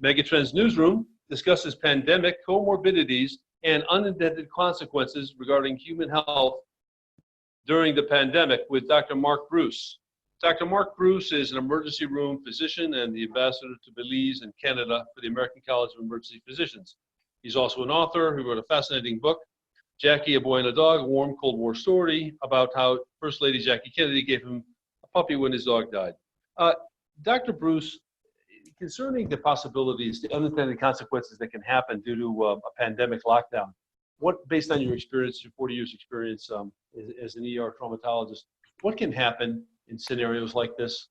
MegaTrends Newsroom discusses pandemic comorbidities and unintended consequences regarding human health during the pandemic with Dr. Mark Bruce. Dr. Mark Bruce is an emergency room physician and the ambassador to Belize and Canada for the American College of Emergency Physicians. He's also an author who wrote a fascinating book, Jackie, a Boy and a Dog, a Warm Cold War Story, about how First Lady Jackie Kennedy gave him a puppy when his dog died. Dr. Bruce, concerning the possibilities, the unintended consequences that can happen due to a pandemic lockdown, what, based on your experience, your 40 years experience as an ER traumatologist, what can happen in scenarios like this?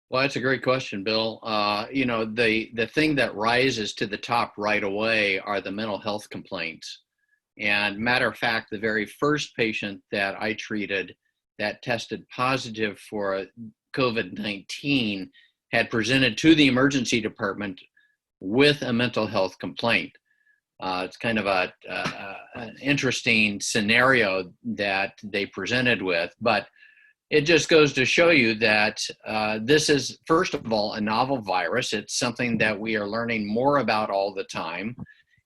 Well, that's a great question, Bill. The thing that rises to the top right away are the mental health complaints. And matter of fact, the very first patient that I treated that tested positive for COVID-19 had presented to the emergency department with a mental health complaint. It's kind of an interesting scenario that they presented with, but it just goes to show you that this is, first of all, a novel virus. It's something that we are learning more about all the time.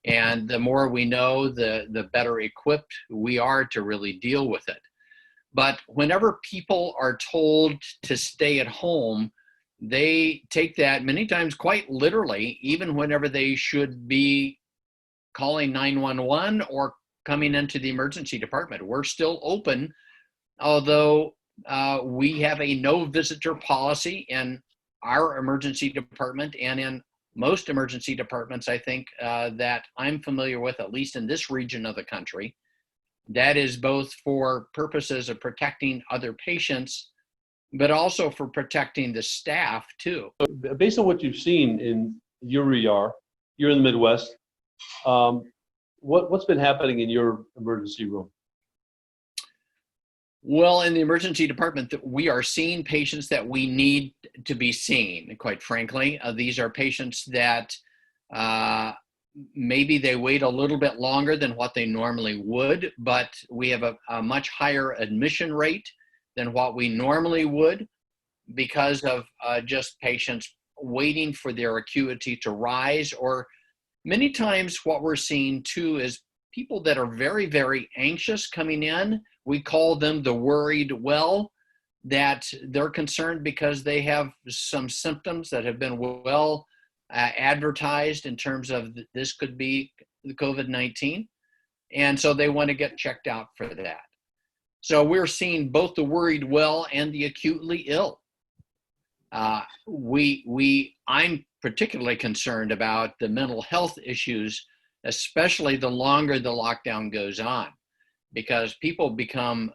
And the more we know, the better equipped we are to really deal with it. But whenever people are told to stay at home, they take that many times quite literally, even whenever they should be calling 911 or coming into the emergency department. We're still open, although we have a no visitor policy in our emergency department and in most emergency departments, I think, that I'm familiar with, at least in this region of the country. That is both for purposes of protecting other patients, but also for protecting the staff too. Based on what you've seen in your ER, you're in the Midwest, what's been happening in your emergency room? Well, in the emergency department, we are seeing patients that we need to be seen, quite frankly. These are patients that maybe they wait a little bit longer than what they normally would, but we have a much higher admission rate than what we normally would because of just patients waiting for their acuity to rise. Or many times what we're seeing too is people that are very, very anxious coming in. We call them the worried well, that they're concerned because they have some symptoms that have been well advertised in terms of this could be the COVID-19. And so they want to get checked out for that. So we're seeing both the worried well and the acutely ill. I'm particularly concerned about the mental health issues, especially the longer the lockdown goes on, because people become,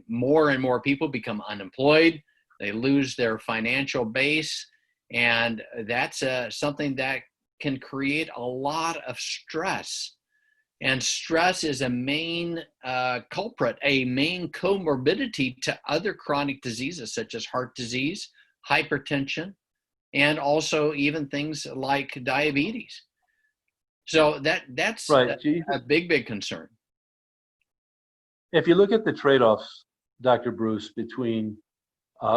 more and more people become unemployed. They lose their financial base. And that's something that can create a lot of stress. And stress is a main culprit, a main comorbidity to other chronic diseases such as heart disease, hypertension, and also even things like diabetes. So that's right. a big, big concern. If you look at the trade-offs, Dr. Bruce, between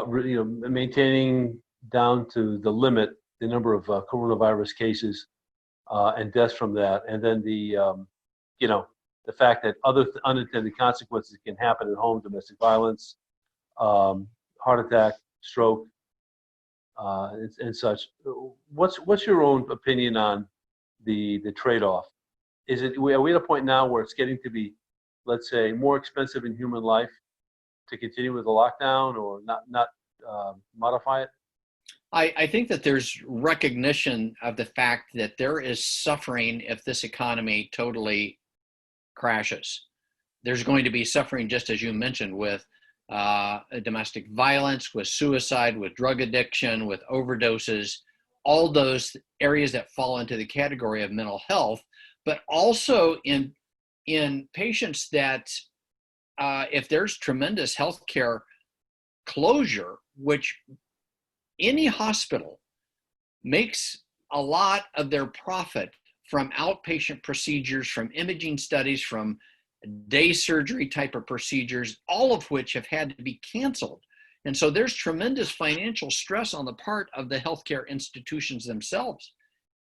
maintaining down to the limit the number of coronavirus cases and deaths from that, and then the fact that other unintended consequences can happen at home: domestic violence, heart attack, stroke, and such. What's your own opinion on the trade-off? Are we at a point now where it's getting to be, let's say, more expensive in human life to continue with the lockdown or not modify it? I think that there's recognition of the fact that there is suffering if this economy totally crashes. There's going to be suffering, just as you mentioned, with domestic violence, with suicide, with drug addiction, with overdoses, all those areas that fall into the category of mental health, but also in patients that if there's tremendous healthcare closure, which any hospital makes a lot of their profit from outpatient procedures, from imaging studies, from day surgery type of procedures, all of which have had to be canceled. And so there's tremendous financial stress on the part of the healthcare institutions themselves.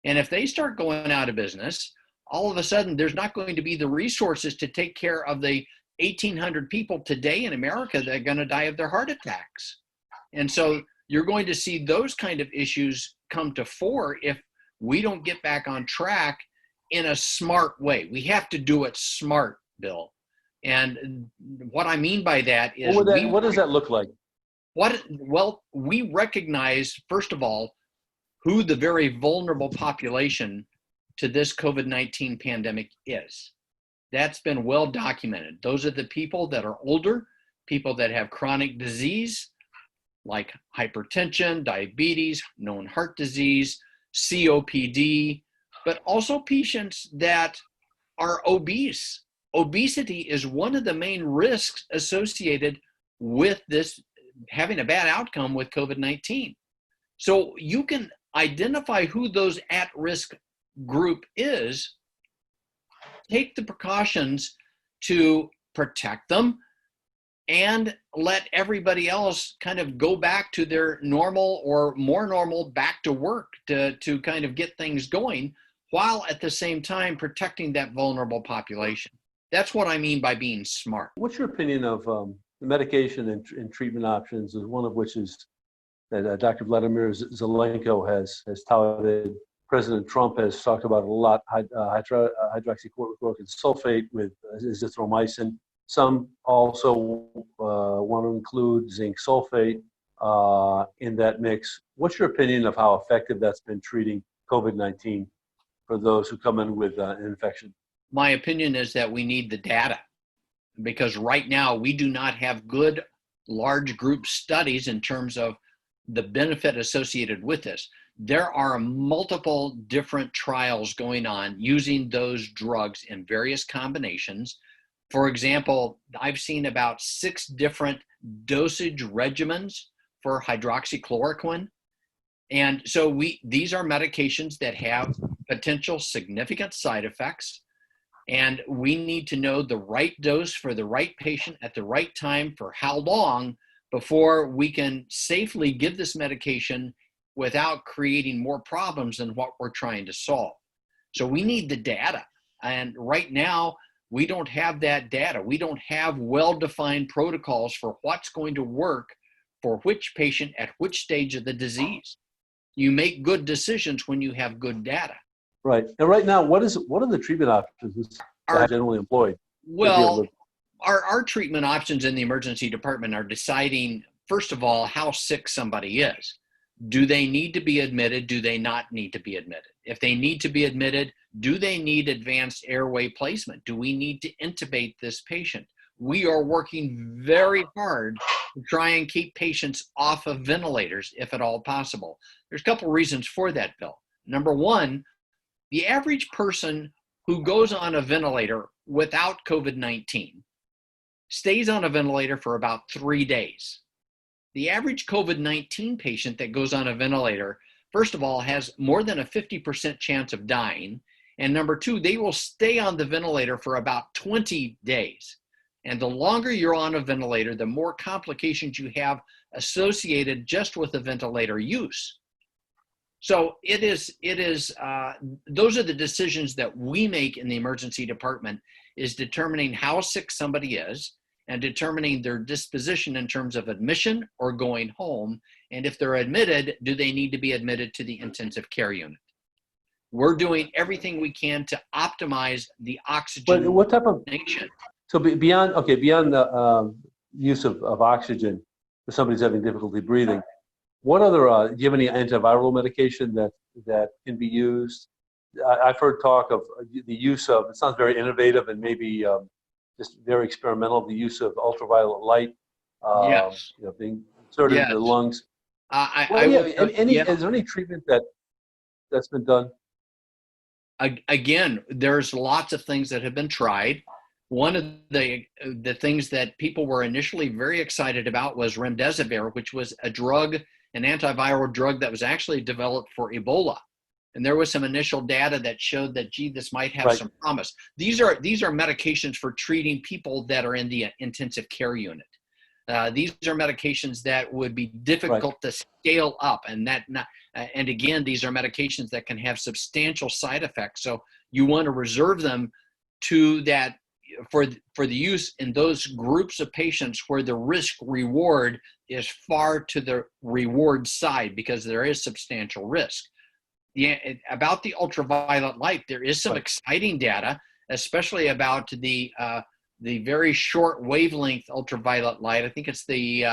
And if they start going out of business, all of a sudden there's not going to be the resources to take care of the 1,800 people today in America that are going to die of their heart attacks. And so you're going to see those kind of issues come to fore if we don't get back on track in a smart way. We have to do it smart, Bill. And what I mean by that is what does that look like? Well, we recognize, first of all, who the very vulnerable population to this COVID-19 pandemic is. That's been well documented. Those are the people that are older, people that have chronic disease like hypertension, diabetes, known heart disease, COPD, but also patients that are obese. Obesity is one of the main risks associated with this having a bad outcome with COVID-19. So you can identify who those at-risk group is, take the precautions to protect them, and let everybody else kind of go back to their normal or more normal back to work to kind of get things going, while at the same time protecting that vulnerable population. That's what I mean by being smart. What's your opinion of the medication and treatment options, one of which is that Dr. Vladimir Zelenko has touted? President Trump has talked about a lot, hydroxychloroquine sulfate with azithromycin. Some also want to include zinc sulfate in that mix. What's your opinion of how effective that's been treating COVID-19 for those who come in with an infection? My opinion is that we need the data, because right now we do not have good large group studies in terms of the benefit associated with this. There are multiple different trials going on using those drugs in various combinations. For example, I've seen about 6 different dosage regimens for hydroxychloroquine. And so these are medications that have potential significant side effects. And we need to know the right dose for the right patient at the right time for how long before we can safely give this medication without creating more problems than what we're trying to solve. So we need the data. And right now, we don't have that data. We don't have well-defined protocols for what's going to work for which patient at which stage of the disease. You make good decisions when you have good data. Right. And right now, what are the treatment options that are generally employed? Well, our treatment options in the emergency department are deciding, first of all, how sick somebody is. Do they need to be admitted? Do they not need to be admitted? If they need to be admitted, do they need advanced airway placement? Do we need to intubate this patient? We are working very hard to try and keep patients off of ventilators if at all possible. There's a couple reasons for that, Bill. Number one, the average person who goes on a ventilator without COVID-19 stays on a ventilator for about 3 days. The average COVID-19 patient that goes on a ventilator, first of all, has more than a 50% chance of dying. And number two, they will stay on the ventilator for about 20 days. And the longer you're on a ventilator, the more complications you have associated just with the ventilator use. So those are the decisions that we make in the emergency department, is determining how sick somebody is and determining their disposition in terms of admission or going home. And if they're admitted, do they need to be admitted to the intensive care unit? We're doing everything we can to optimize the oxygen. But what type of nation? So beyond the use of oxygen for somebody's having difficulty breathing, what other, do you have any antiviral medication that can be used? I've heard talk of the use of, it sounds very innovative and maybe just very experimental, the use of ultraviolet light, yes. Being inserted into the lungs. Is there any treatment that's been done? Again, there's lots of things that have been tried. One of the things that people were initially very excited about was remdesivir, which was an antiviral drug that was actually developed for Ebola. And there was some initial data that showed that, gee, this might have some promise. These are medications for treating people that are in the intensive care unit. These are medications that would be difficult to scale up, and and again, these are medications that can have substantial side effects. So you want to reserve them to that for the use in those groups of patients where the risk reward is far to the reward side, because there is substantial risk. Yeah, about the ultraviolet light, there is some exciting data, especially about the very short wavelength ultraviolet light. I think it's the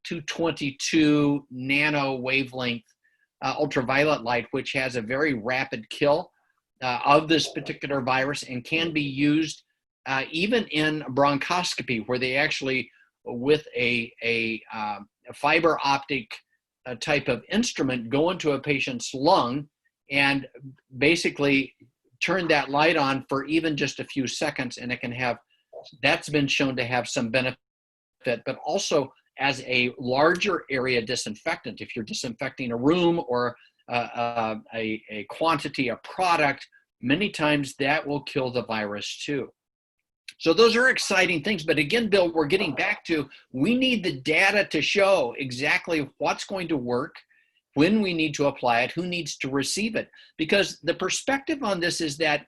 222 nano wavelength ultraviolet light, which has a very rapid kill of this particular virus and can be used even in bronchoscopy, where they actually, with a fiber optic type of instrument, go into a patient's lung and basically turn that light on for even just a few seconds, and it can have, that's been shown to have some benefit, but also as a larger area disinfectant. If you're disinfecting a room or a quantity of product, many times that will kill the virus too. So those are exciting things. But again, Bill, we're getting back to, we need the data to show exactly what's going to work, when we need to apply it, who needs to receive it. Because the perspective on this is that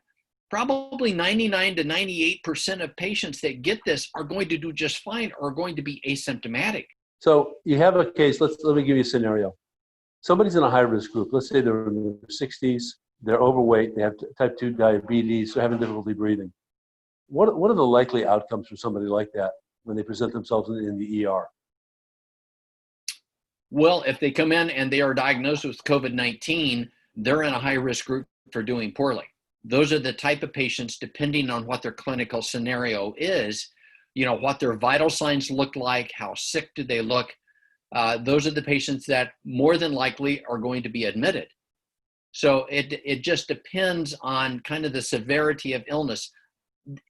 probably 99 to 98% of patients that get this are going to do just fine or are going to be asymptomatic. So you have a case, let me give you a scenario. Somebody's in a high-risk group. Let's say they're in their 60s, they're overweight, they have type 2 diabetes, they're having difficulty breathing. What are the likely outcomes for somebody like that when they present themselves in the ER? Well, if they come in and they are diagnosed with COVID-19, they're in a high-risk group for doing poorly. Those are the type of patients, depending on what their clinical scenario is, what their vital signs look like, how sick do they look. Those are the patients that more than likely are going to be admitted. So it just depends on kind of the severity of illness.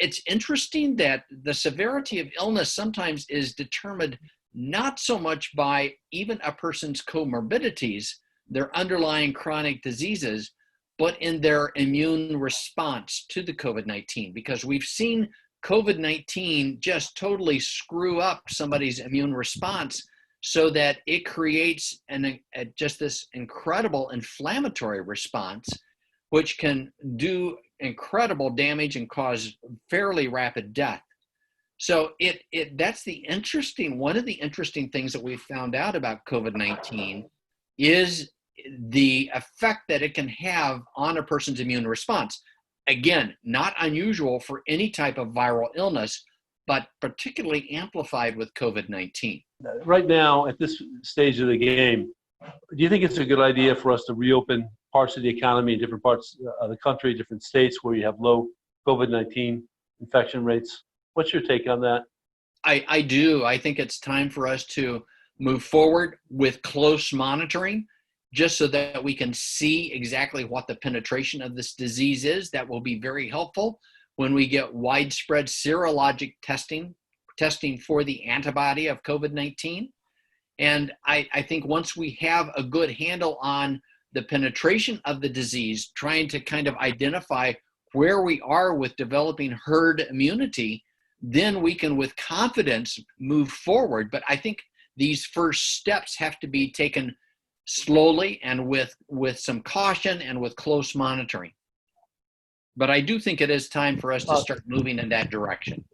It's interesting that the severity of illness sometimes is determined not so much by even a person's comorbidities, their underlying chronic diseases, but in their immune response to the COVID-19, because we've seen COVID-19 just totally screw up somebody's immune response so that it creates just this incredible inflammatory response, which can do incredible damage and cause fairly rapid death. So that's one of the interesting things that we found out about COVID-19 is the effect that it can have on a person's immune response. Again, not unusual for any type of viral illness, but particularly amplified with COVID-19. Right now, at this stage of the game, do you think it's a good idea for us to reopen parts of the economy in different parts of the country, different states where you have low COVID-19 infection rates? What's your take on that? I do. I think it's time for us to move forward with close monitoring, just so that we can see exactly what the penetration of this disease is. That will be very helpful when we get widespread serologic testing for the antibody of COVID-19. And I think once we have a good handle on the penetration of the disease, trying to kind of identify where we are with developing herd immunity, then we can with confidence move forward. But I think these first steps have to be taken slowly and with some caution and with close monitoring. But I do think it is time for us to start moving in that direction.